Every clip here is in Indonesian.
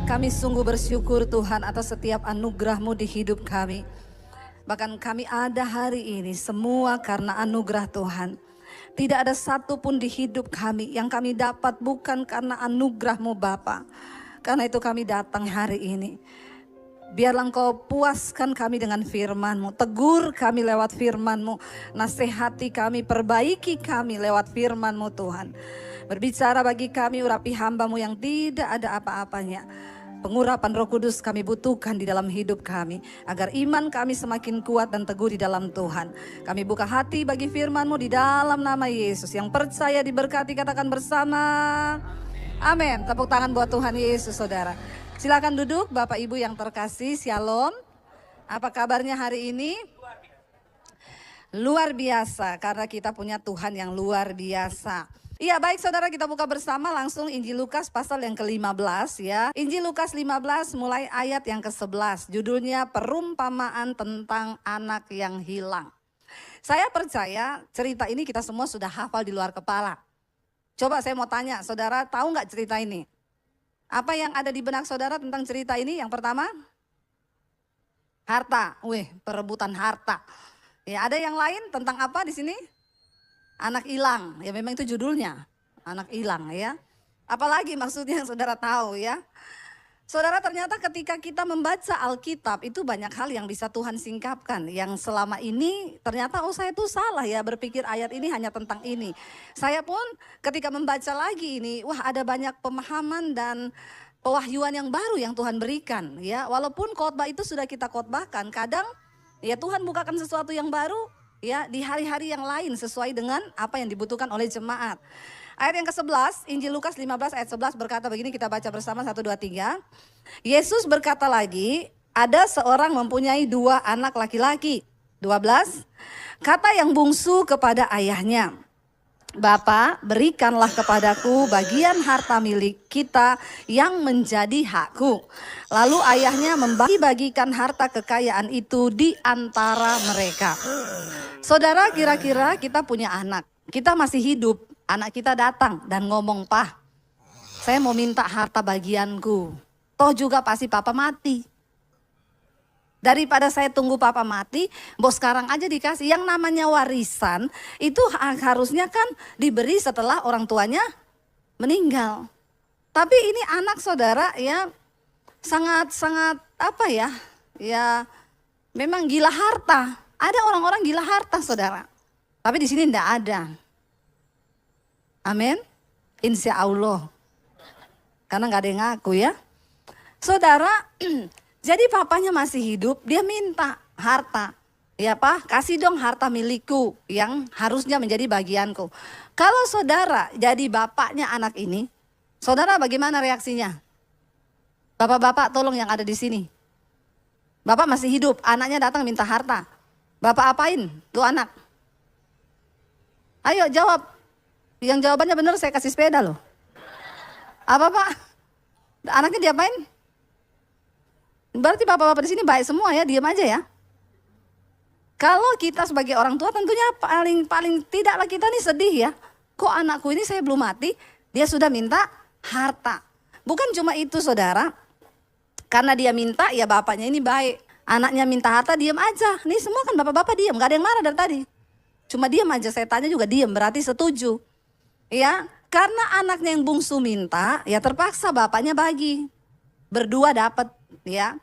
Kami sungguh bersyukur Tuhan atas setiap anugerah-Mu di hidup kami. Bahkan kami ada hari ini semua karena anugerah Tuhan. Tidak ada satupun di hidup kami yang kami dapat bukan karena anugerah-Mu Bapa. Karena itu kami datang hari ini. Biarlah Engkau puaskan kami dengan firman-Mu. Tegur kami lewat firman-Mu. Nasihati kami, perbaiki kami lewat firman-Mu Tuhan. Berbicara bagi kami, urapi hamba-Mu yang tidak ada apa-apanya. Pengurapan Roh Kudus kami butuhkan di dalam hidup kami. Agar iman kami semakin kuat dan teguh di dalam Tuhan. Kami buka hati bagi firman-Mu di dalam nama Yesus. Yang percaya diberkati katakan bersama. Amin. Tepuk tangan buat Tuhan Yesus saudara. Silakan duduk Bapak Ibu yang terkasih. Shalom. Apa kabarnya hari ini? Luar biasa karena kita punya Tuhan yang luar biasa. Iya baik saudara, kita buka bersama langsung Injil Lukas pasal yang ke-15 ya. Injil Lukas 15 mulai ayat yang ke-11. Judulnya perumpamaan tentang anak yang hilang. Saya percaya cerita ini kita semua sudah hafal di luar kepala. Coba saya mau tanya, saudara tahu nggak cerita ini? Apa yang ada di benak saudara tentang cerita ini? Yang pertama, harta. Perebutan harta. Ya, ada yang lain tentang apa di sini? Anak hilang. Ya memang itu judulnya. Anak hilang ya. Apalagi maksudnya yang saudara tahu ya. Saudara, ternyata ketika kita membaca Alkitab itu banyak hal yang bisa Tuhan singkapkan. Yang selama ini ternyata saya itu salah ya berpikir ayat ini hanya tentang ini. Saya pun ketika membaca lagi ini, ada banyak pemahaman dan pewahyuan yang baru yang Tuhan berikan. Ya, walaupun khotbah itu sudah kita khotbahkan, kadang ya Tuhan bukakan sesuatu yang baru ya di hari-hari yang lain sesuai dengan apa yang dibutuhkan oleh jemaat. Ayat yang ke-11, Injil Lukas 15 ayat 11 berkata begini, kita baca bersama 1, 2, 3. Yesus berkata lagi, ada seorang mempunyai 2 anak laki-laki. 12, kata yang bungsu kepada ayahnya, Bapa, berikanlah kepadaku bagian harta milik kita yang menjadi hakku. Lalu ayahnya membagi-bagikan harta kekayaan itu di antara mereka. Saudara, kira-kira kita punya anak, kita masih hidup. Anak kita datang dan ngomong, "Pak, saya mau minta harta bagianku. Toh juga pasti papa mati. Daripada saya tunggu papa mati, bos sekarang aja dikasih." Yang namanya warisan itu harusnya kan diberi setelah orang tuanya meninggal. Tapi ini anak saudara ya sangat apa ya? Ya memang gila harta. Ada orang-orang gila harta saudara. Tapi di sini enggak ada. Amin. Insya Allah. Karena gak ada yang ngaku ya. Saudara, jadi papanya masih hidup, dia minta harta. Ya Pak, kasih dong harta milikku yang harusnya menjadi bagianku. Kalau saudara jadi bapaknya anak ini, saudara bagaimana reaksinya? Bapak-bapak tolong yang ada di sini. Bapak masih hidup, anaknya datang minta harta. Bapak apain tuh anak? Ayo jawab. Yang jawabannya benar saya kasih sepeda loh. Apa Pak? Anaknya diapain? Berarti bapak-bapak di sini baik semua ya, diam aja ya. Kalau kita sebagai orang tua tentunya paling tidaklah kita nih sedih ya. Kok anakku ini saya belum mati, dia sudah minta harta. Bukan cuma itu saudara. Karena dia minta ya bapaknya ini baik. Anaknya minta harta diam aja. Nih semua kan bapak-bapak diam, gak ada yang marah dari tadi. Cuma diam aja, saya tanya juga diam, berarti setuju. Ya, karena anaknya yang bungsu minta, ya terpaksa bapaknya bagi. Berdua dapat, ya.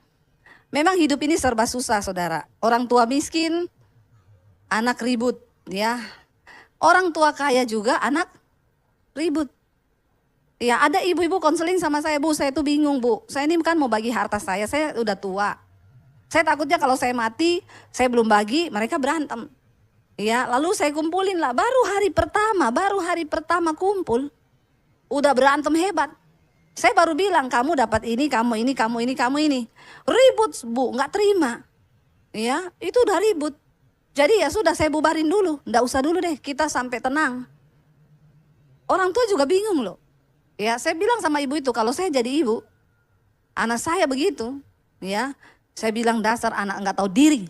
Memang hidup ini serba susah, saudara. Orang tua miskin, anak ribut, ya. Orang tua kaya juga, anak ribut. Ya, ada ibu-ibu konseling sama saya, Bu, saya tuh bingung, Bu. Saya ini kan mau bagi harta saya udah tua. Saya takutnya kalau saya mati, saya belum bagi, mereka berantem. Ya, lalu saya kumpulin lah, baru hari pertama kumpul, udah berantem hebat. Saya baru bilang, kamu dapat ini, kamu ini, kamu ini, kamu ini. Ribut Bu, gak terima. Ya, itu udah ribut. Jadi ya sudah saya bubarin dulu, nggak usah dulu deh, kita sampai tenang. Orang tua juga bingung loh. Ya, saya bilang sama ibu itu, kalau saya jadi ibu, anak saya begitu, ya, saya bilang dasar anak nggak tahu diri,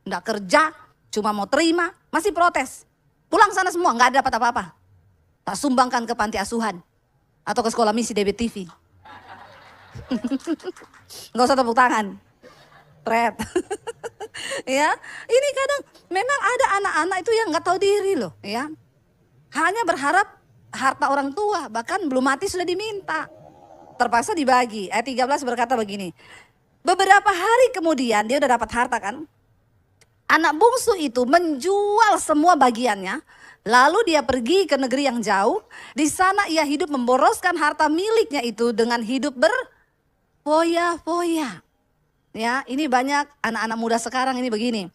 nggak kerja, cuma mau terima, masih protes. Pulang sana semua, nggak ada dapat apa-apa. Tak sumbangkan ke panti asuhan atau ke sekolah misi DBTV. Nggak usah tepuk tangan. Pret. Ya, ini kadang memang ada anak-anak itu yang nggak tahu diri loh, ya. Hanya berharap harta orang tua, bahkan belum mati sudah diminta. Terpaksa dibagi. Ayat 13 berkata begini. Beberapa hari kemudian dia udah dapat harta kan. Anak bungsu itu menjual semua bagiannya. Lalu dia pergi ke negeri yang jauh. Di sana ia hidup memboroskan harta miliknya itu dengan hidup berfoya-foya. Ya, ini banyak anak-anak muda sekarang ini begini.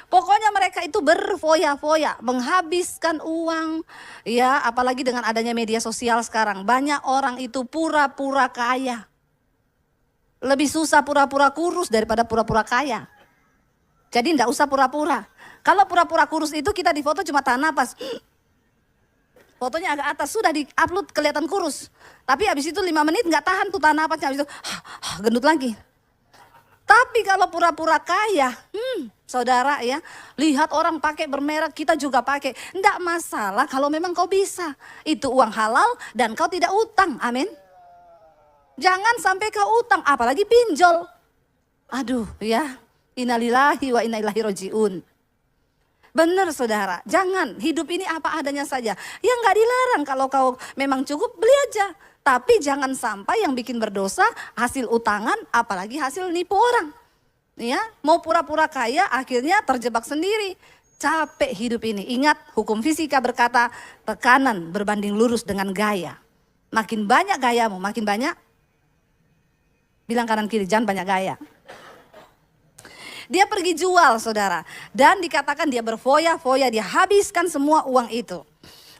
Pokoknya mereka itu berfoya-foya, menghabiskan uang. Ya, apalagi dengan adanya media sosial sekarang. Banyak orang itu pura-pura kaya. Lebih susah pura-pura kurus daripada pura-pura kaya. Jadi enggak usah pura-pura. Kalau pura-pura kurus itu kita di foto cuma tahan napas. Fotonya agak atas, sudah di-upload kelihatan kurus. Tapi habis itu 5 menit enggak tahan tuh tahan napasnya. Habis itu gendut lagi. Tapi kalau pura-pura kaya, saudara ya, lihat orang pakai bermerek, kita juga pakai. Enggak masalah kalau memang kau bisa. Itu uang halal dan kau tidak utang, amin. Jangan sampai kau utang, apalagi pinjol. Aduh ya, innalillahi wa inna ilaihi rajiun. Benar saudara, jangan, hidup ini apa adanya saja. Ya enggak dilarang kalau kau memang cukup, beli aja. Tapi jangan sampai yang bikin berdosa hasil utangan, apalagi hasil nipu orang. Ya, mau pura-pura kaya akhirnya terjebak sendiri. Capek hidup ini. Ingat hukum fisika berkata tekanan berbanding lurus dengan gaya. Makin banyak gayamu, makin banyak. Bilang kanan kiri, jangan banyak gaya. Dia pergi jual saudara. Dan dikatakan dia berfoya-foya, dia habiskan semua uang itu.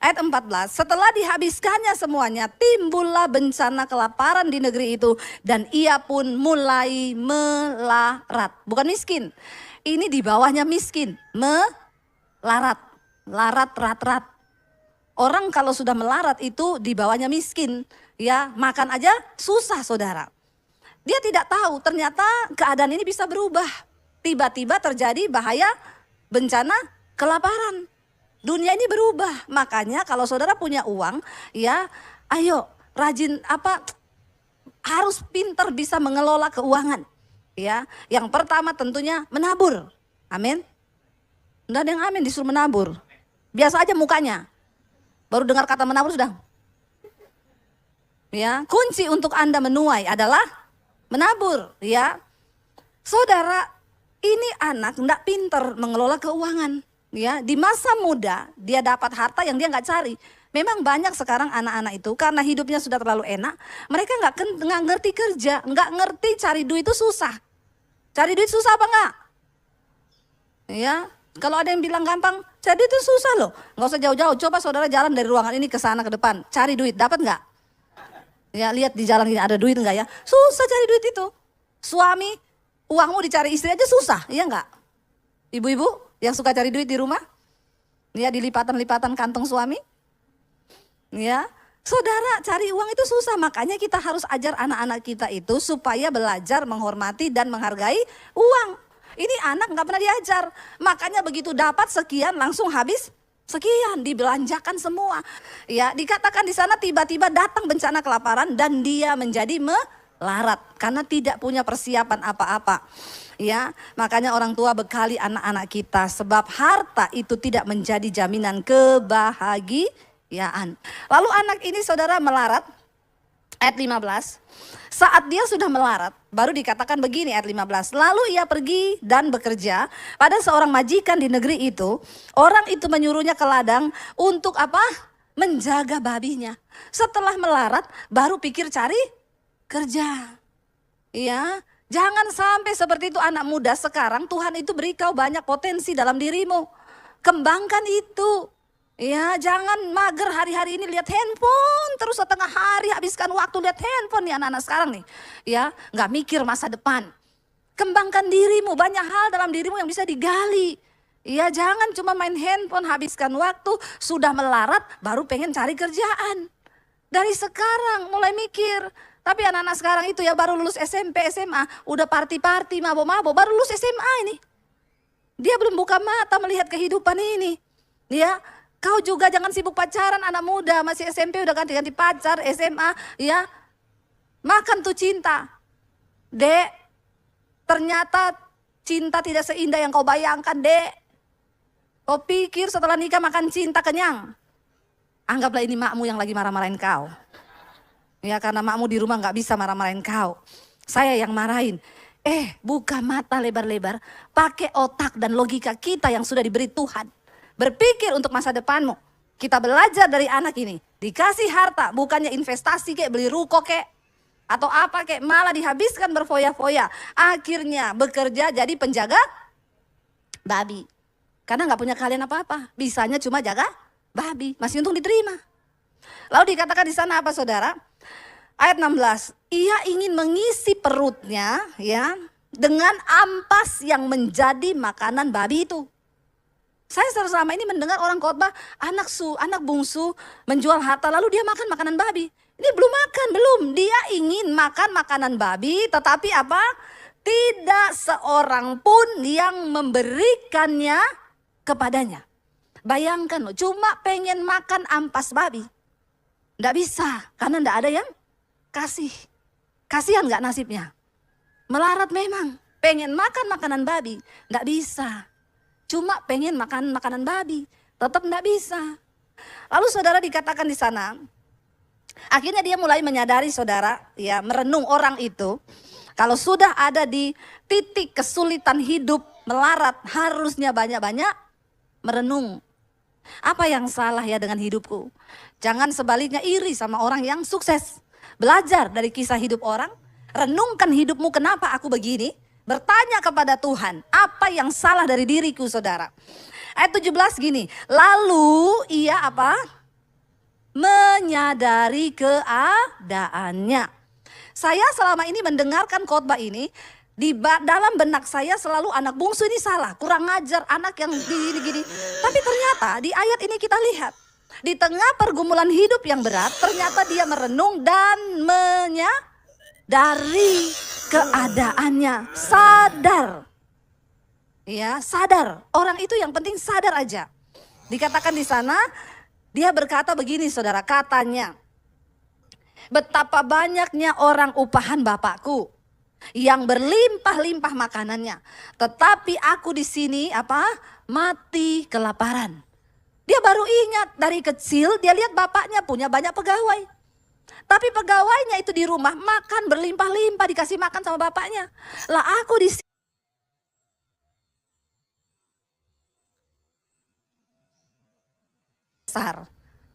Ayat 14, setelah dihabiskannya semuanya, timbullah bencana kelaparan di negeri itu. Dan ia pun mulai melarat. Bukan miskin, ini di bawahnya miskin. Melarat, larat, rat. Orang kalau sudah melarat itu di bawahnya miskin. Ya, makan aja susah saudara. Dia tidak tahu ternyata keadaan ini bisa berubah. Tiba-tiba terjadi bahaya bencana kelaparan. Dunia ini berubah, makanya kalau saudara punya uang, ya ayo rajin harus pintar bisa mengelola keuangan. Ya, yang pertama tentunya menabur, amin. Enggak ada yang amin disuruh menabur, biasa aja mukanya. Baru dengar kata menabur sudah. Ya, kunci untuk Anda menuai adalah menabur, ya. Saudara, ini anak enggak pintar mengelola keuangan. Ya, di masa muda dia dapat harta yang dia nggak cari. Memang banyak sekarang anak-anak itu karena hidupnya sudah terlalu enak, mereka nggak ngerti kerja, nggak ngerti cari duit itu susah. Cari duit susah apa enggak? Ya, kalau ada yang bilang gampang, cari duit itu susah loh. Nggak usah jauh-jauh, coba saudara jalan dari ruangan ini ke sana ke depan, cari duit, dapat nggak? Ya, lihat di jalan ini ada duit nggak ya? Susah cari duit itu. Suami, uangmu dicari istri aja susah, iya nggak? Ibu-ibu yang suka cari duit di rumah, ya di lipatan-lipatan kantong suami, ya saudara cari uang itu susah, makanya kita harus ajar anak-anak kita itu supaya belajar menghormati dan menghargai uang. Ini anak nggak pernah diajar, makanya begitu dapat sekian langsung habis sekian, dibelanjakan semua. Ya dikatakan di sana tiba-tiba datang bencana kelaparan dan dia menjadi melarat karena tidak punya persiapan apa-apa. Ya, makanya orang tua bekali anak-anak kita sebab harta itu tidak menjadi jaminan kebahagiaan. Lalu anak ini saudara melarat, ayat 15. Saat dia sudah melarat, baru dikatakan begini ayat 15. Lalu ia pergi dan bekerja pada seorang majikan di negeri itu. Orang itu menyuruhnya ke ladang untuk apa? Menjaga babinya. Setelah melarat, baru pikir cari kerja. Ya. Jangan sampai seperti itu anak muda sekarang. Tuhan itu beri kau banyak potensi dalam dirimu. Kembangkan itu. Ya, jangan mager hari-hari ini lihat handphone. Terus setengah hari habiskan waktu lihat handphone nih anak-anak sekarang nih. Ya, nggak mikir masa depan. Kembangkan dirimu. Banyak hal dalam dirimu yang bisa digali. Ya, jangan cuma main handphone, habiskan waktu. Sudah melarat, baru pengen cari kerjaan. Dari sekarang mulai mikir. Tapi anak-anak sekarang itu ya baru lulus SMP, SMA, udah party-party, mabok-mabok, baru lulus SMA ini. Dia belum buka mata melihat kehidupan ini. Ya, kau juga jangan sibuk pacaran anak muda, masih SMP udah ganti-ganti pacar, SMA, ya. Makan tuh cinta. Dek, ternyata cinta tidak seindah yang kau bayangkan, Dek. Kau pikir setelah nikah makan cinta kenyang? Anggaplah ini makmu yang lagi marah-marahin kau. Ya, karena makmu di rumah gak bisa marah-marahin kau. Saya yang marahin. Buka mata lebar-lebar. Pakai otak dan logika kita yang sudah diberi Tuhan. Berpikir untuk masa depanmu. Kita belajar dari anak ini. Dikasih harta, bukannya investasi kek, beli ruko kek. Atau apa kek, malah dihabiskan berfoya-foya. Akhirnya bekerja jadi penjaga babi. Karena gak punya kalian apa-apa. Bisanya cuma jaga babi. Masih untung diterima. Lalu dikatakan di sana apa saudara? Ayat 16. Ia ingin mengisi perutnya ya dengan ampas yang menjadi makanan babi itu. Saya selama ini mendengar orang khotbah anak bungsu menjual harta lalu dia makan makanan babi. Ini belum makan, belum. Dia ingin makan makanan babi tetapi apa? Tidak seorang pun yang memberikannya kepadanya. Bayangkan loh, cuma pengen makan ampas babi. Nggak bisa, karena nggak ada yang kasih. Kasihan nggak nasibnya? Melarat memang, pengen makan makanan babi, nggak bisa. Cuma pengen makan makanan babi, tetap nggak bisa. Lalu saudara dikatakan di sana, akhirnya dia mulai menyadari saudara, ya merenung orang itu. Kalau sudah ada di titik kesulitan hidup, melarat, harusnya banyak-banyak merenung. Apa yang salah ya dengan hidupku? Jangan sebaliknya iri sama orang yang sukses. Belajar dari kisah hidup orang, renungkan hidupmu kenapa aku begini. Bertanya kepada Tuhan, apa yang salah dari diriku saudara. Ayat 17 gini, lalu ia apa? Menyadari keadaannya. Saya selama ini mendengarkan khotbah ini, di dalam benak saya selalu anak bungsu ini salah, kurang ngajar, anak yang gini-gini. Tapi ternyata di ayat ini kita lihat, di tengah pergumulan hidup yang berat, ternyata dia merenung dan menyadari keadaannya, sadar. Ya, sadar. Orang itu yang penting sadar aja. Dikatakan di sana, dia berkata begini saudara, katanya, betapa banyaknya orang upahan Bapakku yang berlimpah-limpah makanannya, tetapi aku di sini apa? Mati kelaparan. Dia baru ingat dari kecil dia lihat bapaknya punya banyak pegawai. Tapi pegawainya itu di rumah makan berlimpah-limpah, dikasih makan sama bapaknya. Lah aku di sini.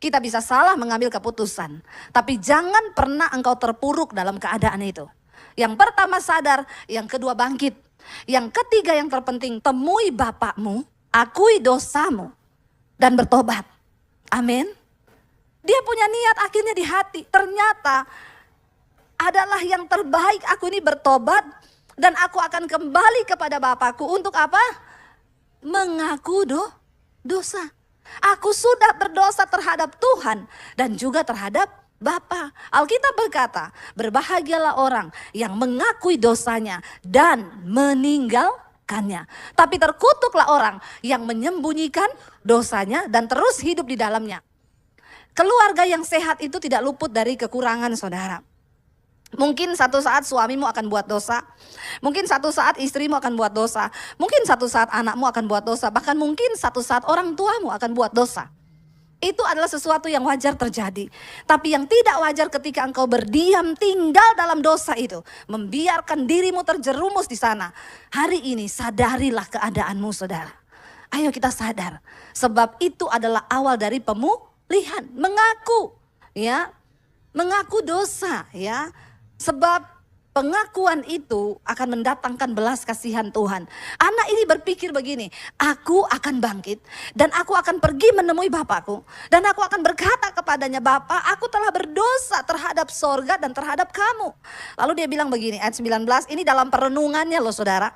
Kita bisa salah mengambil keputusan. Tapi jangan pernah engkau terpuruk dalam keadaan itu. Yang pertama sadar, yang kedua bangkit. Yang ketiga yang terpenting, temui bapakmu, akui dosamu, dan bertobat. Amin. Dia punya niat akhirnya di hati. Ternyata adalah yang terbaik, aku ini bertobat. Dan aku akan kembali kepada Bapakku untuk apa? Mengaku dosa. Aku sudah berdosa terhadap Tuhan dan juga terhadap Bapa. Alkitab berkata, berbahagialah orang yang mengakui dosanya dan meninggalkannya. Tapi terkutuklah orang yang menyembunyikan dosanya dan terus hidup di dalamnya. Keluarga yang sehat itu tidak luput dari kekurangan saudara. Mungkin satu saat suamimu akan buat dosa. Mungkin satu saat istrimu akan buat dosa. Mungkin satu saat anakmu akan buat dosa. Bahkan mungkin satu saat orang tuamu akan buat dosa. Itu adalah sesuatu yang wajar terjadi. Tapi yang tidak wajar ketika engkau berdiam tinggal dalam dosa itu. Membiarkan dirimu terjerumus di sana. Hari ini sadarilah keadaanmu saudara. Ayo kita sadar. Sebab itu adalah awal dari pemulihan. Mengaku. Ya. Mengaku dosa ya. Sebab pengakuan itu akan mendatangkan belas kasihan Tuhan. Anak ini berpikir begini, aku akan bangkit dan aku akan pergi menemui Bapakku. Dan aku akan berkata kepadanya, Bapa, aku telah berdosa terhadap sorga dan terhadap kamu. Lalu dia bilang begini, ayat 19, ini dalam perenungannya loh saudara.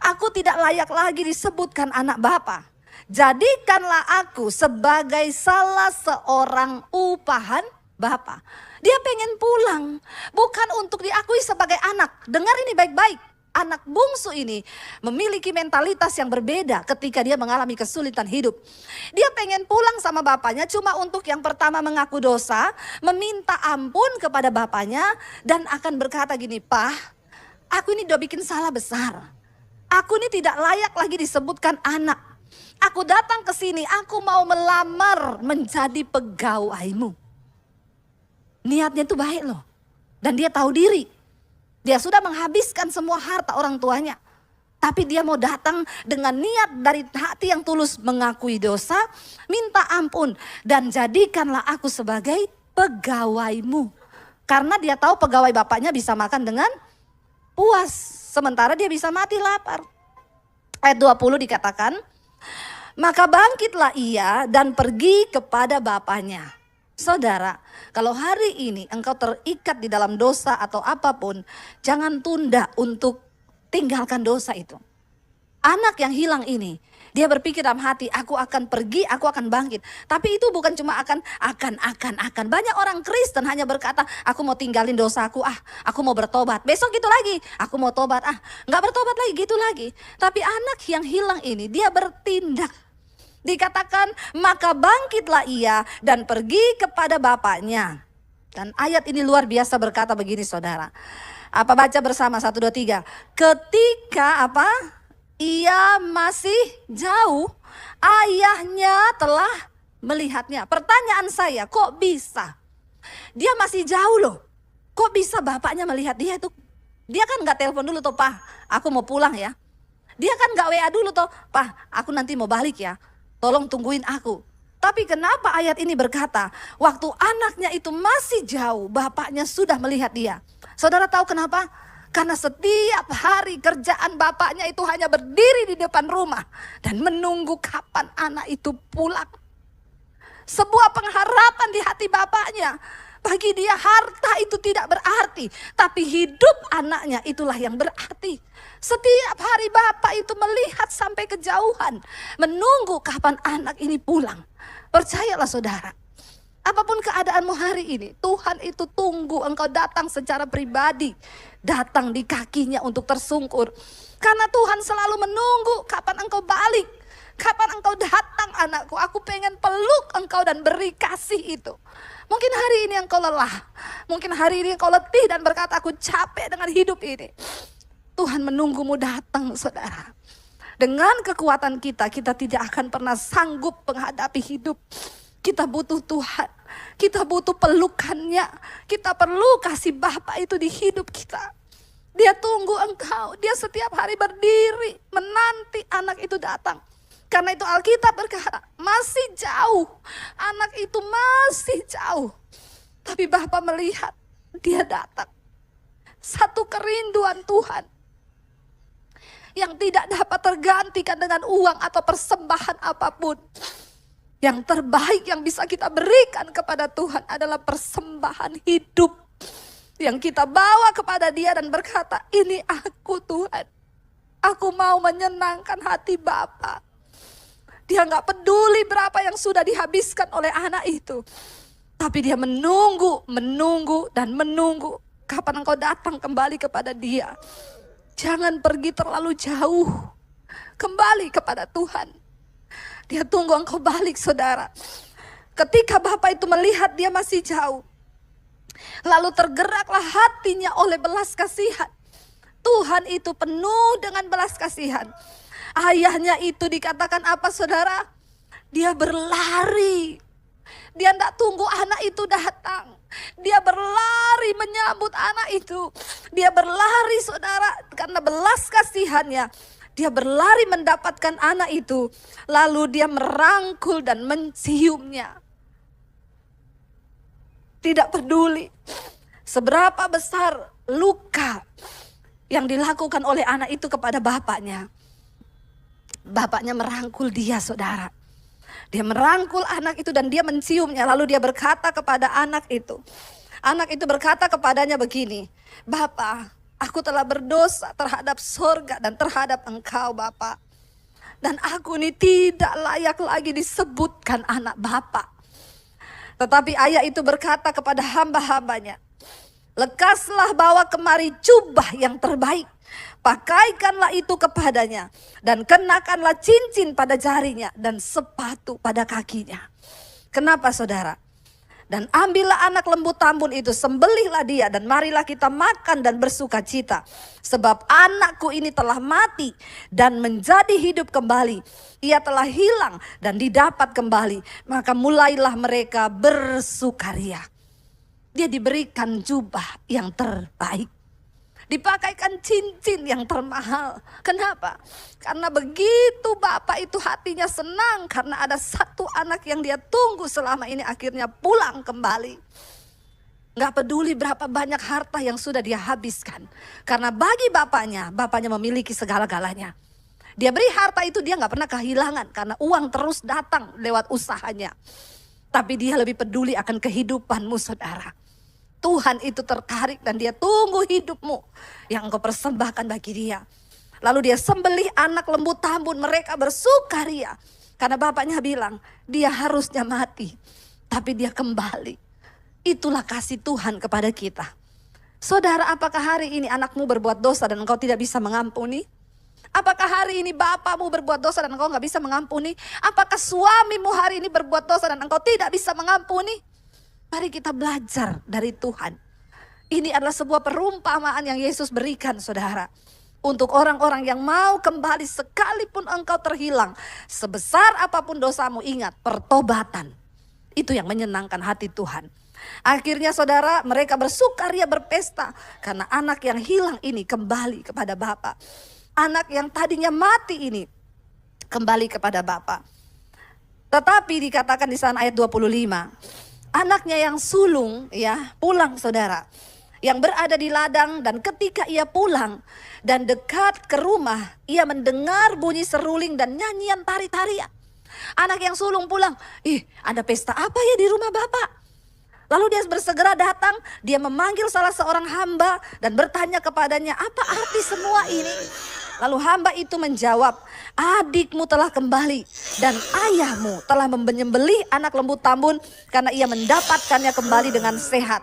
Aku tidak layak lagi disebutkan anak Bapa. Jadikanlah aku sebagai salah seorang upahan Bapa. Dia pengen pulang, bukan untuk diakui sebagai anak. Dengar ini baik-baik. Anak bungsu ini memiliki mentalitas yang berbeda ketika dia mengalami kesulitan hidup. Dia pengen pulang sama bapaknya cuma untuk yang pertama mengaku dosa, meminta ampun kepada bapaknya dan akan berkata gini, "Pak, aku ini udah bikin salah besar. Aku ini tidak layak lagi disebutkan anak. Aku datang ke sini, aku mau melamar menjadi pegawaimu." Niatnya itu baik loh. Dan dia tahu diri. Dia sudah menghabiskan semua harta orang tuanya. Tapi dia mau datang dengan niat dari hati yang tulus mengakui dosa, minta ampun. Dan jadikanlah aku sebagai pegawaimu. Karena dia tahu pegawai bapaknya bisa makan dengan puas. Sementara dia bisa mati lapar. Ayat 20 dikatakan, maka bangkitlah ia dan pergi kepada bapaknya. Saudara, kalau hari ini engkau terikat di dalam dosa atau apapun, jangan tunda untuk tinggalkan dosa itu. Anak yang hilang ini, dia berpikir dalam hati, aku akan pergi, aku akan bangkit. Tapi itu bukan cuma akan. Banyak orang Kristen hanya berkata, aku mau tinggalin dosaku, aku mau bertobat. Besok gitu lagi, aku mau tobat, nggak bertobat lagi, gitu lagi. Tapi anak yang hilang ini, dia bertindak. Dikatakan, maka bangkitlah ia dan pergi kepada bapaknya. Dan ayat ini luar biasa berkata begini saudara. Apa baca bersama 1, 2, 3. Ketika apa? Ia masih jauh, ayahnya telah melihatnya. Pertanyaan saya, kok bisa? Dia masih jauh loh. Kok bisa bapaknya melihat dia itu? Dia kan gak telepon dulu tuh, "Pak, aku mau pulang ya." Dia kan gak WA dulu tuh, "Pak, aku nanti mau balik ya. Tolong tungguin aku." Tapi kenapa ayat ini berkata, waktu anaknya itu masih jauh, bapaknya sudah melihat dia. Saudara tahu kenapa? Karena setiap hari kerjaan bapaknya itu hanya berdiri di depan rumah dan menunggu kapan anak itu pulang. Sebuah pengharapan di hati bapaknya. Bagi dia harta itu tidak berarti, tapi hidup anaknya itulah yang berarti. Setiap hari bapak itu melihat sampai kejauhan, menunggu kapan anak ini pulang. Percayalah saudara, apapun keadaanmu hari ini, Tuhan itu tunggu engkau datang secara pribadi, datang di kakinya untuk tersungkur. Karena Tuhan selalu menunggu kapan engkau balik, kapan engkau datang anakku, aku pengen peluk engkau dan beri kasih itu. Mungkin hari ini engkau lelah, mungkin hari ini engkau letih dan berkata, aku capek dengan hidup ini. Tuhan menunggumu datang saudara. Dengan kekuatan kita tidak akan pernah sanggup menghadapi hidup. Kita butuh Tuhan, kita butuh pelukannya. Kita perlu kasih Bapa itu di hidup kita. Dia tunggu engkau, dia setiap hari berdiri menanti anak itu datang. Karena itu Alkitab berkata, masih jauh, anak itu masih jauh. Tapi Bapa melihat, dia datang. Satu kerinduan Tuhan yang tidak dapat tergantikan dengan uang atau persembahan apapun. Yang terbaik yang bisa kita berikan kepada Tuhan adalah persembahan hidup. Yang kita bawa kepada dia dan berkata, ini aku Tuhan. Aku mau menyenangkan hati Bapa. Dia gak peduli berapa yang sudah dihabiskan oleh anak itu. Tapi dia menunggu dan menunggu. Kapan engkau datang kembali kepada dia. Jangan pergi terlalu jauh. Kembali kepada Tuhan. Dia tunggu engkau balik saudara. Ketika Bapak itu melihat dia masih jauh. Lalu tergeraklah hatinya oleh belas kasihan. Tuhan itu penuh dengan belas kasihan. Ayahnya itu dikatakan apa saudara? Dia berlari. Dia tidak tunggu anak itu datang. Dia berlari menyambut anak itu. Dia berlari saudara karena belas kasihannya. Dia berlari mendapatkan anak itu. Lalu dia merangkul dan menciumnya. Tidak peduli seberapa besar luka yang dilakukan oleh anak itu kepada bapaknya. Bapaknya merangkul dia saudara. Dia merangkul anak itu dan dia menciumnya. Lalu dia berkata kepada anak itu. Anak itu berkata kepadanya begini. Bapa, aku telah berdosa terhadap sorga dan terhadap engkau Bapa. Dan aku ini tidak layak lagi disebutkan anak Bapa. Tetapi ayah itu berkata kepada hamba-hambanya. Lekaslah bawa kemari jubah yang terbaik. Pakaikanlah itu kepadanya. Dan kenakanlah cincin pada jarinya dan sepatu pada kakinya. Kenapa saudara? Dan ambillah anak lembu tambun itu, sembelihlah dia dan marilah kita makan dan bersuka cita. Sebab anakku ini telah mati dan menjadi hidup kembali. Ia telah hilang dan didapat kembali. Maka mulailah mereka bersukaria. Dia diberikan jubah yang terbaik. Dipakaikan cincin yang termahal. Kenapa? Karena begitu bapak itu hatinya senang. Karena ada satu anak yang dia tunggu selama ini akhirnya pulang kembali. Gak peduli berapa banyak harta yang sudah dia habiskan. Karena bagi bapaknya memiliki segala-galanya. Dia beri harta itu, dia gak pernah kehilangan. Karena uang terus datang lewat usahanya. Tapi dia lebih peduli akan kehidupanmu saudara. Tuhan itu tertarik dan dia tunggu hidupmu yang engkau persembahkan bagi dia. Lalu dia sembelih anak lembu tambun, mereka bersukaria. Karena bapaknya bilang, dia harusnya mati, tapi dia kembali. Itulah kasih Tuhan kepada kita. Saudara, apakah hari ini anakmu berbuat dosa dan engkau tidak bisa mengampuni? Apakah hari ini bapakmu berbuat dosa dan engkau gak bisa mengampuni? Apakah suamimu hari ini berbuat dosa dan engkau tidak bisa mengampuni? Mari kita belajar dari Tuhan. Ini adalah sebuah perumpamaan yang Yesus berikan saudara. Untuk orang-orang yang mau kembali sekalipun engkau terhilang. Sebesar apapun dosamu, ingat pertobatan. Itu yang menyenangkan hati Tuhan. Akhirnya saudara, mereka bersukaria berpesta. Karena anak yang hilang ini kembali kepada Bapa. Anak yang tadinya mati ini kembali kepada Bapa. Tetapi dikatakan di sana ayat 25. Anaknya yang sulung ya pulang saudara. Yang berada di ladang dan ketika ia pulang dan dekat ke rumah. Ia mendengar bunyi seruling dan nyanyian tari-tarian. Anak yang sulung pulang. Ada pesta apa ya di rumah bapak? Lalu dia bersegera datang. Dia memanggil salah seorang hamba dan bertanya kepadanya, apa arti semua ini? Lalu hamba itu menjawab, adikmu telah kembali dan ayahmu telah menyembelih anak lembu tambun karena ia mendapatkannya kembali dengan sehat.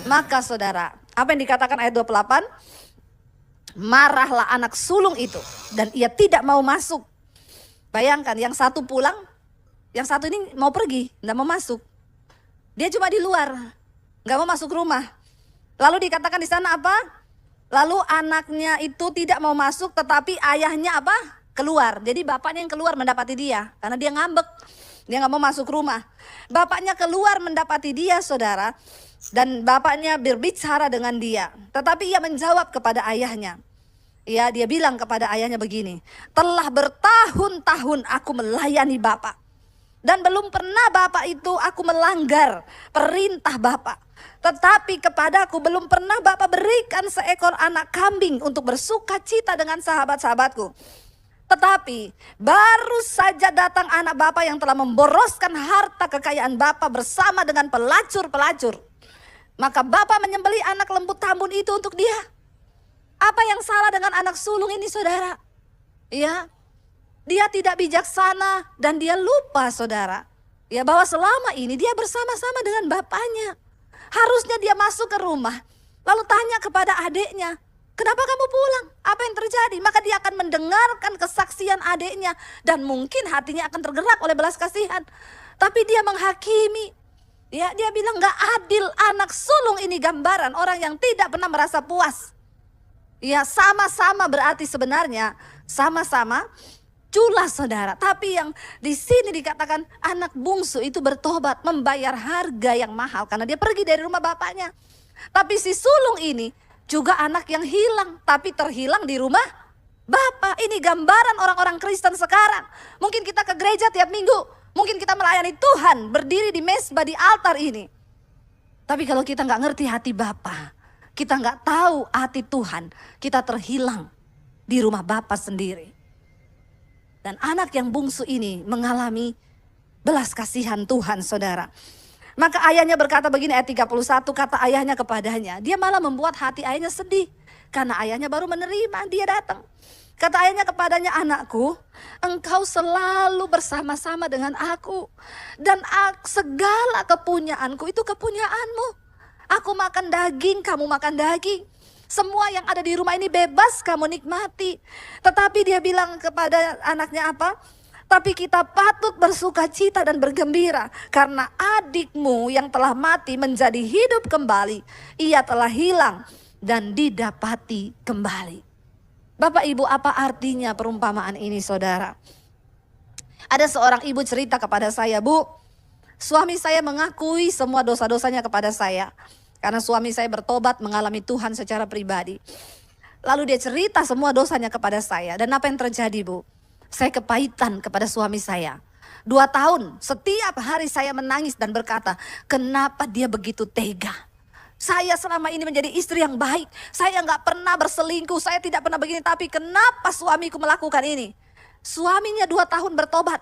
Maka saudara, apa yang dikatakan ayat 28? Marahlah anak sulung itu dan ia tidak mau masuk. Bayangkan, yang satu pulang, yang satu ini mau pergi, tidak mau masuk. Dia cuma di luar, nggak mau masuk rumah. Lalu dikatakan di sana apa? Lalu anaknya itu tidak mau masuk, tetapi ayahnya apa? Keluar. Jadi bapaknya yang keluar mendapati dia, karena dia ngambek. Dia nggak mau masuk rumah. Bapaknya keluar mendapati dia saudara. Dan bapaknya berbicara dengan dia. Tetapi ia menjawab kepada ayahnya. Ya, dia bilang kepada ayahnya begini. Telah bertahun-tahun aku melayani bapak. Dan belum pernah bapak itu aku melanggar perintah bapak. Tetapi kepadaku belum pernah bapak berikan seekor anak kambing untuk bersuka cita dengan sahabat-sahabatku. Tetapi baru saja datang anak bapak yang telah memboroskan harta kekayaan bapak bersama dengan pelacur-pelacur. Maka bapak menyembelih anak lembu tambun itu untuk dia. Apa yang salah dengan anak sulung ini saudara? Ya, dia tidak bijaksana dan dia lupa saudara. Ya, bahwa selama ini dia bersama-sama dengan bapaknya. Harusnya dia masuk ke rumah, lalu tanya kepada adiknya, kenapa kamu pulang? Apa yang terjadi? Maka dia akan mendengarkan kesaksian adiknya dan mungkin hatinya akan tergerak oleh belas kasihan. Tapi dia menghakimi. Ya, dia bilang gak adil, anak sulung ini gambaran orang yang tidak pernah merasa puas. Ya, sama-sama berarti sebenarnya sama-sama culas saudara. Tapi yang di sini dikatakan anak bungsu itu bertobat, membayar harga yang mahal karena dia pergi dari rumah bapaknya. Tapi si sulung ini juga anak yang hilang, tapi terhilang di rumah bapak. Ini gambaran orang-orang Kristen sekarang. Mungkin kita ke gereja tiap minggu, mungkin kita melayani Tuhan, berdiri di mezbah di altar ini. Tapi kalau kita nggak ngerti hati Bapa, kita nggak tahu hati Tuhan, kita terhilang di rumah Bapa sendiri. Dan anak yang bungsu ini mengalami belas kasihan Tuhan saudara. Maka ayahnya berkata begini ayat 31, kata ayahnya kepadanya. Dia malah membuat hati ayahnya sedih. Karena ayahnya baru menerima, dia datang. Kata ayahnya kepadanya, anakku, engkau selalu bersama-sama dengan aku. Dan segala kepunyaanku itu kepunyaanmu. Aku makan daging, kamu makan daging. Semua yang ada di rumah ini bebas kamu nikmati. Tetapi dia bilang kepada anaknya apa? Tapi kita patut bersuka cita dan bergembira. Karena adikmu yang telah mati menjadi hidup kembali. Ia telah hilang dan didapati kembali. Bapak Ibu, apa artinya perumpamaan ini saudara? Ada seorang ibu cerita kepada saya, Bu, suami saya mengakui semua dosa-dosanya kepada saya. Karena suami saya bertobat mengalami Tuhan secara pribadi. Lalu dia cerita semua dosanya kepada saya. Dan apa yang terjadi, Bu? Saya kepahitan kepada suami saya. 2 tahun setiap hari saya menangis dan berkata, kenapa dia begitu tega? Saya selama ini menjadi istri yang baik. Saya gak pernah berselingkuh. Saya tidak pernah begini. Tapi kenapa suamiku melakukan ini? Suaminya 2 tahun bertobat.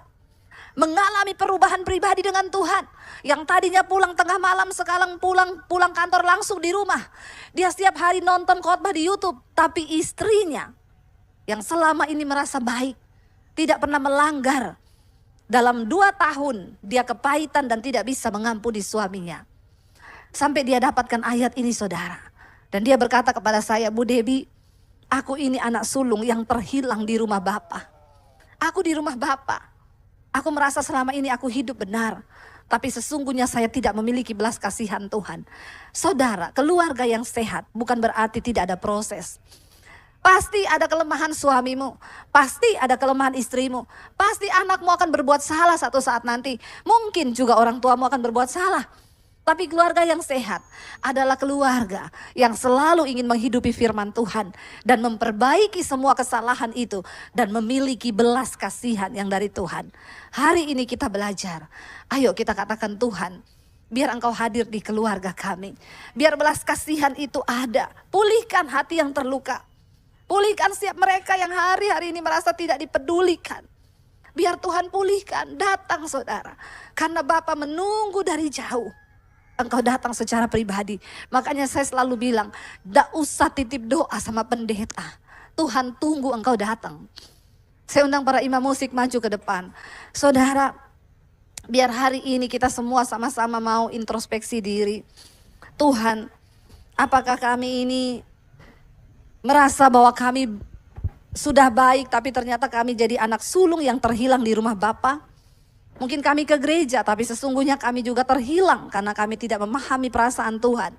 Mengalami perubahan pribadi dengan Tuhan. Yang tadinya pulang tengah malam, sekarang pulang kantor langsung di rumah. Dia setiap hari nonton khotbah di YouTube. Tapi istrinya yang selama ini merasa baik, tidak pernah melanggar, dalam 2 tahun dia kepahitan dan tidak bisa mengampuni suaminya. Sampai dia dapatkan ayat ini saudara. Dan dia berkata kepada saya, Bu Debbie, aku ini anak sulung yang terhilang di rumah Bapak. Aku di rumah Bapak. Aku merasa selama ini aku hidup benar. Tapi sesungguhnya saya tidak memiliki belas kasihan Tuhan. Saudara, keluarga yang sehat bukan berarti tidak ada proses. Pasti ada kelemahan suamimu. Pasti ada kelemahan istrimu. Pasti anakmu akan berbuat salah satu saat nanti. Mungkin juga orang tuamu akan berbuat salah. Tapi keluarga yang sehat adalah keluarga yang selalu ingin menghidupi firman Tuhan. Dan memperbaiki semua kesalahan itu. Dan memiliki belas kasihan yang dari Tuhan. Hari ini kita belajar. Ayo kita katakan, Tuhan, biar Engkau hadir di keluarga kami. Biar belas kasihan itu ada. Pulihkan hati yang terluka. Pulihkan setiap mereka yang hari-hari ini merasa tidak dipedulikan. Biar Tuhan pulihkan. Datang saudara. Karena Bapa menunggu dari jauh. Engkau datang secara pribadi. Makanya saya selalu bilang, tidak usah titip doa sama pendeta. Tuhan tunggu engkau datang. Saya undang para imam musik maju ke depan. Saudara, biar hari ini kita semua sama-sama mau introspeksi diri. Tuhan, apakah kami ini merasa bahwa kami sudah baik, tapi ternyata kami jadi anak sulung yang terhilang di rumah Bapa? Mungkin kami ke gereja, tapi sesungguhnya kami juga terhilang karena kami tidak memahami perasaan Tuhan.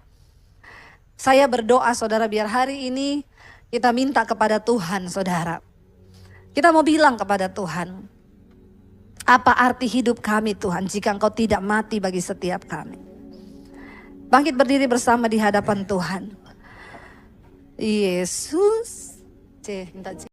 Saya berdoa saudara, biar hari ini kita minta kepada Tuhan saudara. Kita mau bilang kepada Tuhan, apa arti hidup kami Tuhan jika Engkau tidak mati bagi setiap kami? Bangkit berdiri bersama di hadapan Tuhan. Yesus. Minta